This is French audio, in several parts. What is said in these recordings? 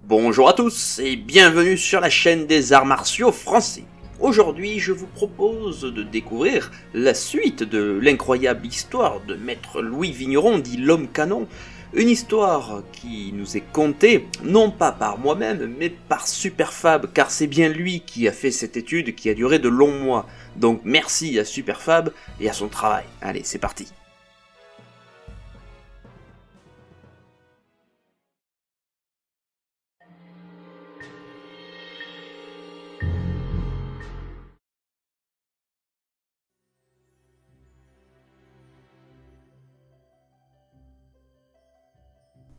Bonjour à tous et bienvenue sur la chaîne des arts martiaux français. Aujourd'hui, je vous propose de découvrir la suite de l'incroyable histoire de Maître Louis Vigneron, dit l'Homme Canon, une histoire qui nous est contée, non pas par moi-même, mais par Superfab, car c'est bien lui qui a fait cette étude qui a duré de longs mois. Donc merci à Superfab et à son travail. Allez, c'est parti.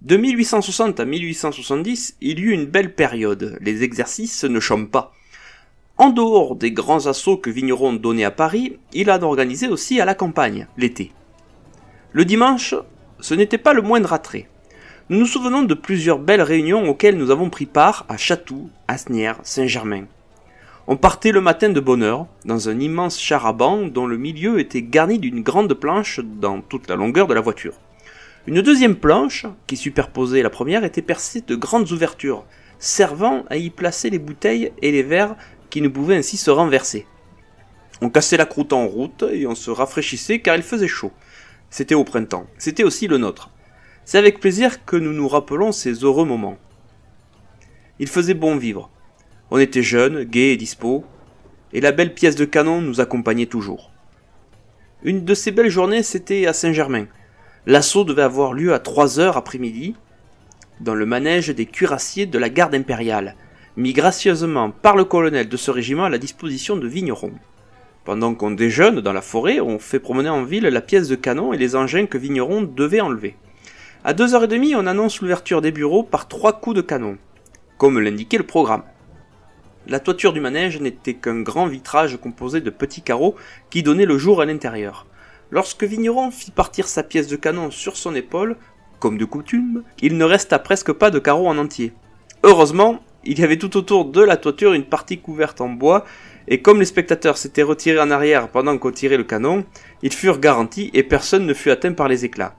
De 1860 à 1870, il y eut une belle période, les exercices ne chôment pas. En dehors des grands assauts que Vigneron donnait à Paris, il en organisait aussi à la campagne, l'été. Le dimanche, ce n'était pas le moindre attrait. Nous nous souvenons de plusieurs belles réunions auxquelles nous avons pris part à Chatou, Asnières, Saint-Germain. On partait le matin de bonne heure, dans un immense char à banc dont le milieu était garni d'une grande planche dans toute la longueur de la voiture. Une deuxième planche, qui superposait la première, était percée de grandes ouvertures, servant à y placer les bouteilles et les verres qui ne pouvaient ainsi se renverser. On cassait la croûte en route et on se rafraîchissait car il faisait chaud. C'était au printemps, c'était aussi le nôtre. C'est avec plaisir que nous nous rappelons ces heureux moments. Il faisait bon vivre. On était jeunes, gais et dispos, et la belle pièce de canon nous accompagnait toujours. Une de ces belles journées, c'était à Saint-Germain. L'assaut devait avoir lieu à 3h après-midi, dans le manège des cuirassiers de la garde impériale, mis gracieusement par le colonel de ce régiment à la disposition de Vigneron. Pendant qu'on déjeune dans la forêt, on fait promener en ville la pièce de canon et les engins que Vigneron devait enlever. À 2h30, on annonce l'ouverture des bureaux par 3 coups de canon, comme l'indiquait le programme. La toiture du manège n'était qu'un grand vitrage composé de petits carreaux qui donnaient le jour à l'intérieur. Lorsque Vigneron fit partir sa pièce de canon sur son épaule, comme de coutume, il ne resta presque pas de carreaux en entier. Heureusement, il y avait tout autour de la toiture une partie couverte en bois, et comme les spectateurs s'étaient retirés en arrière pendant qu'on tirait le canon, ils furent garantis et personne ne fut atteint par les éclats.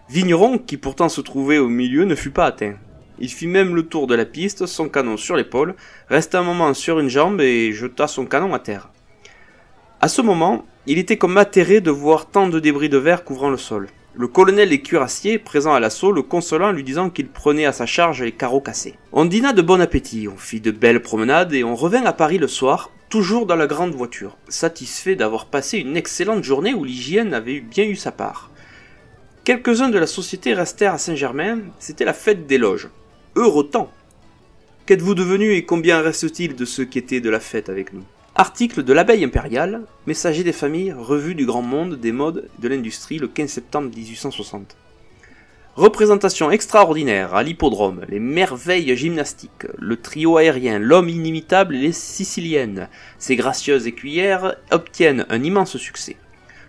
Vigneron, qui pourtant se trouvait au milieu, ne fut pas atteint. Il fit même le tour de la piste, son canon sur l'épaule, resta un moment sur une jambe et jeta son canon à terre. À ce moment, il était comme atterré de voir tant de débris de verre couvrant le sol. Le colonel et cuirassiers, présents à l'assaut, le consolant en lui disant qu'il prenait à sa charge les carreaux cassés. On dîna de bon appétit, on fit de belles promenades et on revint à Paris le soir, toujours dans la grande voiture, satisfait d'avoir passé une excellente journée où l'hygiène avait bien eu sa part. Quelques-uns de la société restèrent à Saint-Germain, c'était la fête des loges. Heureux temps! Qu'êtes-vous devenus et combien reste-t-il de ceux qui étaient de la fête avec nous? Article de l'abeille impériale, messager des familles, revue du grand monde des modes de l'industrie le 15 septembre 1860. Représentation extraordinaire à l'hippodrome, les merveilles gymnastiques, le trio aérien, l'homme inimitable et les siciliennes. Ces gracieuses écuyères obtiennent un immense succès.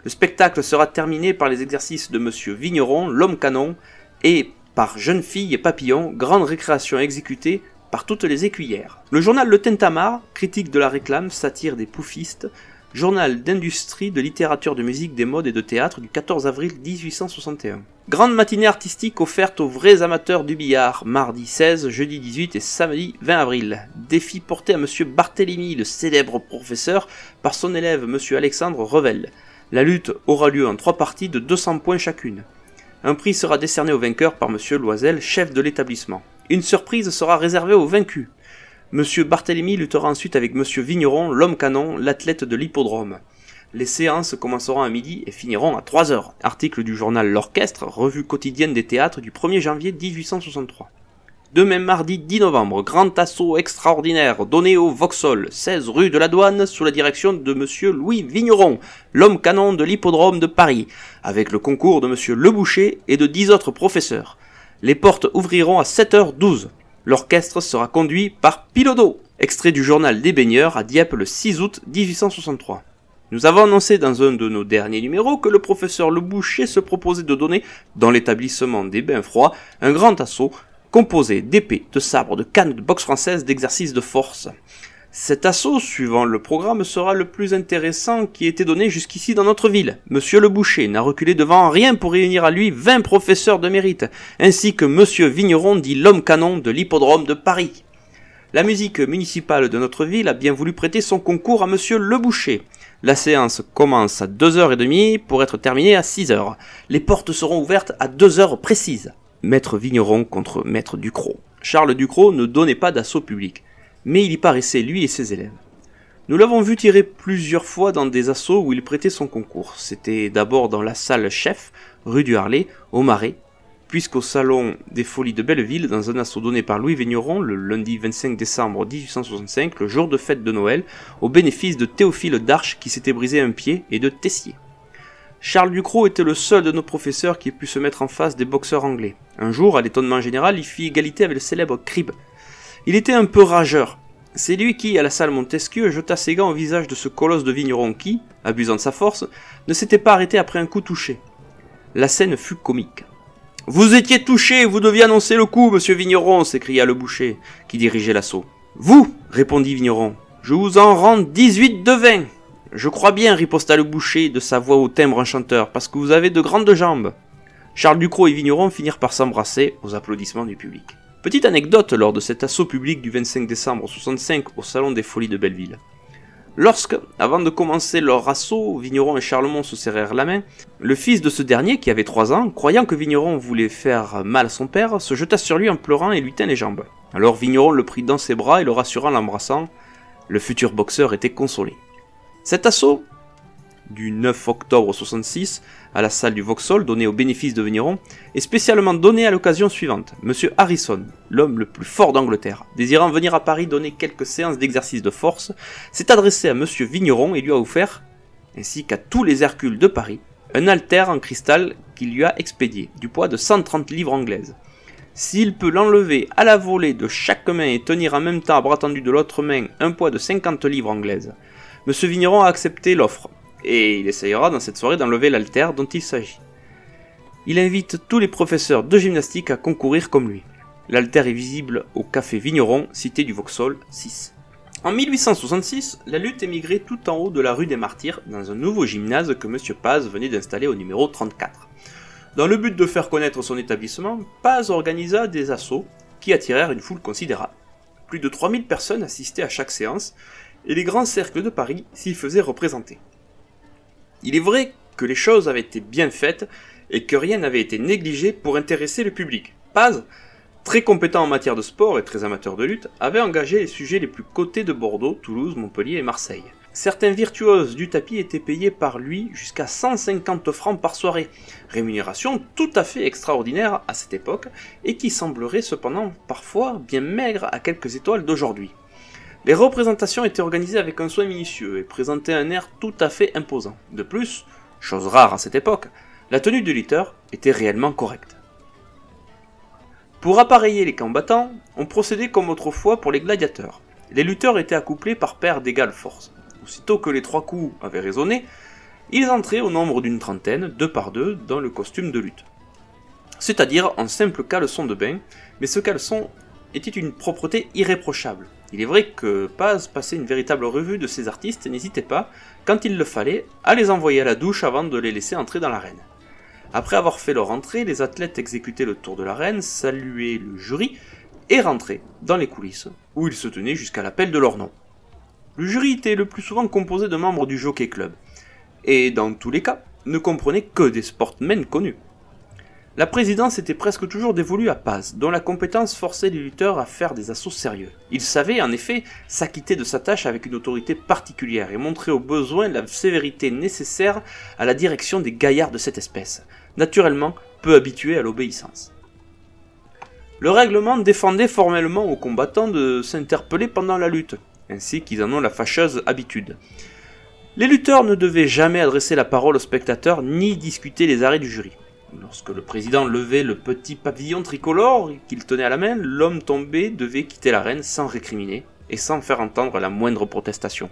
Le spectacle sera terminé par les exercices de Monsieur Vigneron, l'Homme Canon, et par Jeune Fille et Papillon, grande récréation exécutée par toutes les écuyères. Le journal Le Tintamarre, critique de la réclame, satire des poufistes, journal d'industrie, de littérature, de musique, des modes et de théâtre du 14 avril 1861. Grande matinée artistique offerte aux vrais amateurs du billard, mardi 16, jeudi 18 et samedi 20 avril. Défi porté à Monsieur Barthélemy, le célèbre professeur, par son élève Monsieur Alexandre Revel. La lutte aura lieu en 3 parties de 200 points chacune. Un prix sera décerné au vainqueur par Monsieur Loisel, chef de l'établissement. Une surprise sera réservée aux vaincus. Monsieur Barthélemy luttera ensuite avec Monsieur Vigneron, l'Homme Canon, l'athlète de l'hippodrome. Les séances commenceront à midi et finiront à 3h. Article du journal L'Orchestre, revue quotidienne des théâtres du 1er janvier 1863. Demain mardi 10 novembre, grand assaut extraordinaire donné au Vauxhall, 16 rue de la Douane, sous la direction de Monsieur Louis Vigneron, l'Homme Canon de l'hippodrome de Paris, avec le concours de Monsieur Le Boucher et de 10 autres professeurs. Les portes ouvriront à 7h12. L'orchestre sera conduit par Pilodo. Extrait du journal des baigneurs à Dieppe le 6 août 1863. Nous avons annoncé dans un de nos derniers numéros que le professeur Le Boucher se proposait de donner, dans l'établissement des bains froids, un grand assaut composé d'épées, de sabres, de cannes de boxe française, d'exercices de force. Cet assaut, suivant le programme, sera le plus intéressant qui ait été donné jusqu'ici dans notre ville. Monsieur Le Boucher n'a reculé devant rien pour réunir à lui 20 professeurs de mérite, ainsi que Monsieur Vigneron dit l'homme canon de l'hippodrome de Paris. La musique municipale de notre ville a bien voulu prêter son concours à Monsieur Le Boucher. La séance commence à 2h30 pour être terminée à 6h. Les portes seront ouvertes à 2h précises. Maître Vigneron contre Maître Ducrot. Charles Ducrot ne donnait pas d'assaut public, mais il y paraissait lui et ses élèves. Nous l'avons vu tirer plusieurs fois dans des assauts où il prêtait son concours. C'était d'abord dans la salle Chef, rue du Harlay, au Marais, puisqu'au salon des Folies de Belleville, dans un assaut donné par Louis Vigneron le lundi 25 décembre 1865, le jour de fête de Noël, au bénéfice de Théophile d'Arche qui s'était brisé un pied et de Tessier. Charles Ducrot était le seul de nos professeurs qui ait pu se mettre en face des boxeurs anglais. Un jour, à l'étonnement général, il fit égalité avec le célèbre Cribb. Il était un peu rageur. C'est lui qui, à la salle Montesquieu, jeta ses gants au visage de ce colosse de Vigneron qui, abusant de sa force, ne s'était pas arrêté après un coup touché. La scène fut comique. « Vous étiez touché, vous deviez annoncer le coup, monsieur Vigneron !» s'écria le boucher, qui dirigeait l'assaut. « Vous !» répondit Vigneron. « Je vous en rends 18 de 20 !»« Je crois bien, riposta le boucher de sa voix au timbre enchanteur, parce que vous avez de grandes jambes. » Charles Ducrot et Vigneron finirent par s'embrasser aux applaudissements du public. Petite anecdote lors de cet assaut public du 25 décembre 65 au salon des Folies de Belleville. Lorsque, avant de commencer leur assaut, Vigneron et Charlemont se serrèrent la main, le fils de ce dernier, qui avait 3 ans, croyant que Vigneron voulait faire mal à son père, se jeta sur lui en pleurant et lui tint les jambes. Alors Vigneron le prit dans ses bras et le rassura en l'embrassant. Le futur boxeur était consolé. Cet assaut, du 9 octobre 66, à la salle du Vauxhall, donné au bénéfice de Vigneron, est spécialement donné à l'occasion suivante. Monsieur Harrison, l'homme le plus fort d'Angleterre, désirant venir à Paris donner quelques séances d'exercice de force, s'est adressé à Monsieur Vigneron et lui a offert, ainsi qu'à tous les Hercules de Paris, un haltère en cristal qu'il lui a expédié, du poids de 130 livres anglaises. S'il peut l'enlever à la volée de chaque main et tenir en même temps à bras tendu de l'autre main un poids de 50 livres anglaises, Monsieur Vigneron a accepté l'offre, et il essayera dans cette soirée d'enlever l'haltère dont il s'agit. Il invite tous les professeurs de gymnastique à concourir comme lui. L'haltère est visible au café Vigneron, cité du Vauxhall 6. En 1866, la lutte émigrait tout en haut de la rue des Martyrs, dans un nouveau gymnase que M. Paz venait d'installer au numéro 34. Dans le but de faire connaître son établissement, Paz organisa des assauts qui attirèrent une foule considérable. Plus de 3000 personnes assistaient à chaque séance, et les grands cercles de Paris s'y faisaient représenter. Il est vrai que les choses avaient été bien faites et que rien n'avait été négligé pour intéresser le public. Paz, très compétent en matière de sport et très amateur de lutte, avait engagé les sujets les plus cotés de Bordeaux, Toulouse, Montpellier et Marseille. Certains virtuoses du tapis étaient payés par lui jusqu'à 150 francs par soirée, rémunération tout à fait extraordinaire à cette époque et qui semblerait cependant parfois bien maigre à quelques étoiles d'aujourd'hui. Les représentations étaient organisées avec un soin minutieux et présentaient un air tout à fait imposant. De plus, chose rare à cette époque, la tenue du lutteur était réellement correcte. Pour appareiller les combattants, on procédait comme autrefois pour les gladiateurs. Les lutteurs étaient accouplés par paires d'égale force. Aussitôt que les 3 coups avaient résonné, ils entraient au nombre d'une trentaine, 2 par 2, dans le costume de lutte. C'est-à-dire en simple caleçon de bain, mais ce caleçon était une propreté irréprochable. Il est vrai que Paz passait une véritable revue de ses artistes et n'hésitait pas, quand il le fallait, à les envoyer à la douche avant de les laisser entrer dans l'arène. Après avoir fait leur entrée, les athlètes exécutaient le tour de l'arène, saluaient le jury et rentraient dans les coulisses, où ils se tenaient jusqu'à l'appel de leur nom. Le jury était le plus souvent composé de membres du Jockey Club, et dans tous les cas, ne comprenait que des sportmen connus. La présidence était presque toujours dévolue à Paz, dont la compétence forçait les lutteurs à faire des assauts sérieux. Il savait, en effet, s'acquitter de sa tâche avec une autorité particulière et montrer au besoin la sévérité nécessaire à la direction des gaillards de cette espèce, naturellement peu habitués à l'obéissance. Le règlement défendait formellement aux combattants de s'interpeller pendant la lutte, ainsi qu'ils en ont la fâcheuse habitude. Les lutteurs ne devaient jamais adresser la parole aux spectateurs ni discuter les arrêts du jury. Lorsque le président levait le petit pavillon tricolore qu'il tenait à la main, l'homme tombé devait quitter l'arène sans récriminer et sans faire entendre la moindre protestation.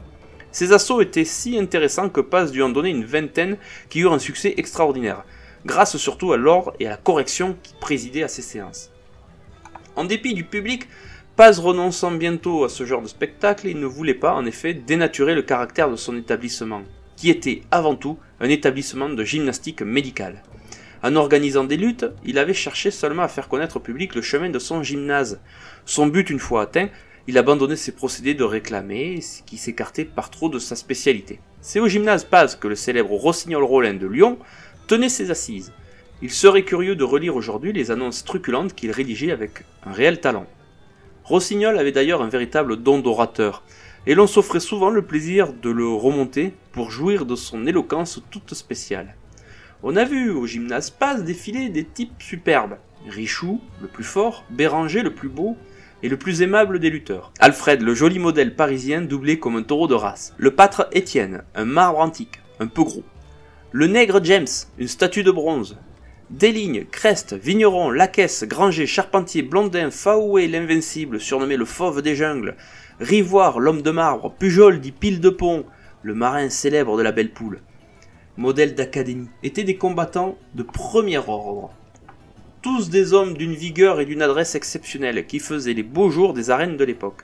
Ces assauts étaient si intéressants que Paz dut en donner une vingtaine qui eurent un succès extraordinaire, grâce surtout à l'ordre et à la correction qui présidaient à ces séances. En dépit du public, Paz renonçant bientôt à ce genre de spectacle, il ne voulait pas en effet dénaturer le caractère de son établissement, qui était avant tout un établissement de gymnastique médicale. En organisant des luttes, il avait cherché seulement à faire connaître au public le chemin de son gymnase. Son but une fois atteint, il abandonnait ses procédés de réclamer, qui s'écartaient par trop de sa spécialité. C'est au gymnase Paz que le célèbre Rossignol-Rollin de Lyon tenait ses assises. Il serait curieux de relire aujourd'hui les annonces truculentes qu'il rédigeait avec un réel talent. Rossignol avait d'ailleurs un véritable don d'orateur, et l'on s'offrait souvent le plaisir de le remonter pour jouir de son éloquence toute spéciale. On a vu au gymnase Paz défiler des types superbes, Richoux, le plus fort, Béranger, le plus beau, et le plus aimable des lutteurs. Alfred, le joli modèle parisien doublé comme un taureau de race. Le pâtre Étienne, un marbre antique, un peu gros. Le nègre James, une statue de bronze. Deslignes, Crest, Vigneron, Lacaisse, Granger, Charpentier, Blondin, Faoué, l'invincible, surnommé le fauve des jungles, Rivoire, l'homme de marbre, Pujol dit pile de pont, le marin célèbre de la Belle Poule. Modèle d'académie, étaient des combattants de premier ordre. Tous des hommes d'une vigueur et d'une adresse exceptionnelles qui faisaient les beaux jours des arènes de l'époque.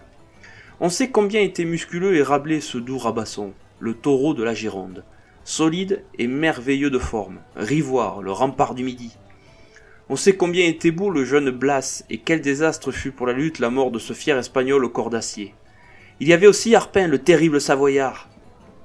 On sait combien était musculeux et rablé ce doux Rabasson, le taureau de la Gironde. Solide et merveilleux de forme, Rivoire, le rempart du Midi. On sait combien était beau le jeune Blas, et quel désastre fut pour la lutte la mort de ce fier espagnol au corps d'acier. Il y avait aussi Arpin, le terrible Savoyard.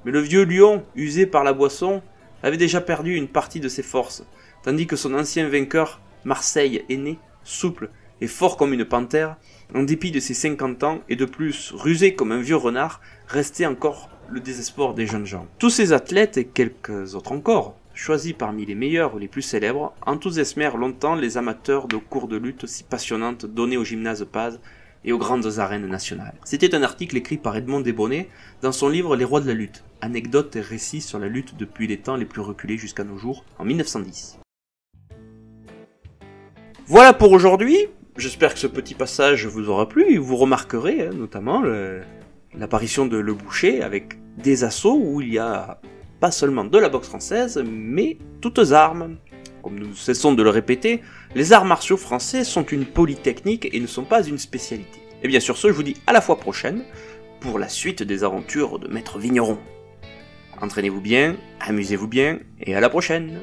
Mais le vieux lion, usé par la boisson, avait déjà perdu une partie de ses forces, tandis que son ancien vainqueur, Marseille, aîné, souple et fort comme une panthère, en dépit de ses 50 ans, et de plus rusé comme un vieux renard, restait encore le désespoir des jeunes gens. Tous ces athlètes, et quelques autres encore, choisis parmi les meilleurs ou les plus célèbres, enthousiasmèrent longtemps les amateurs de cours de lutte si passionnantes donnés au gymnase Paz et aux grandes arènes nationales. C'était un article écrit par Edmond Desbonnets dans son livre Les rois de la lutte, anecdotes et récits sur la lutte depuis les temps les plus reculés jusqu'à nos jours, en 1910. Voilà pour aujourd'hui. J'espère que ce petit passage vous aura plu et vous remarquerez notamment l'apparition de Le Boucher avec des assauts où il y a pas seulement de la boxe française, mais toutes armes. Comme nous cessons de le répéter, les arts martiaux français sont une polytechnique et ne sont pas une spécialité. Et bien sur ce, je vous dis à la fois prochaine pour la suite des aventures de Maître Vigneron. Entraînez-vous bien, amusez-vous bien, et à la prochaine!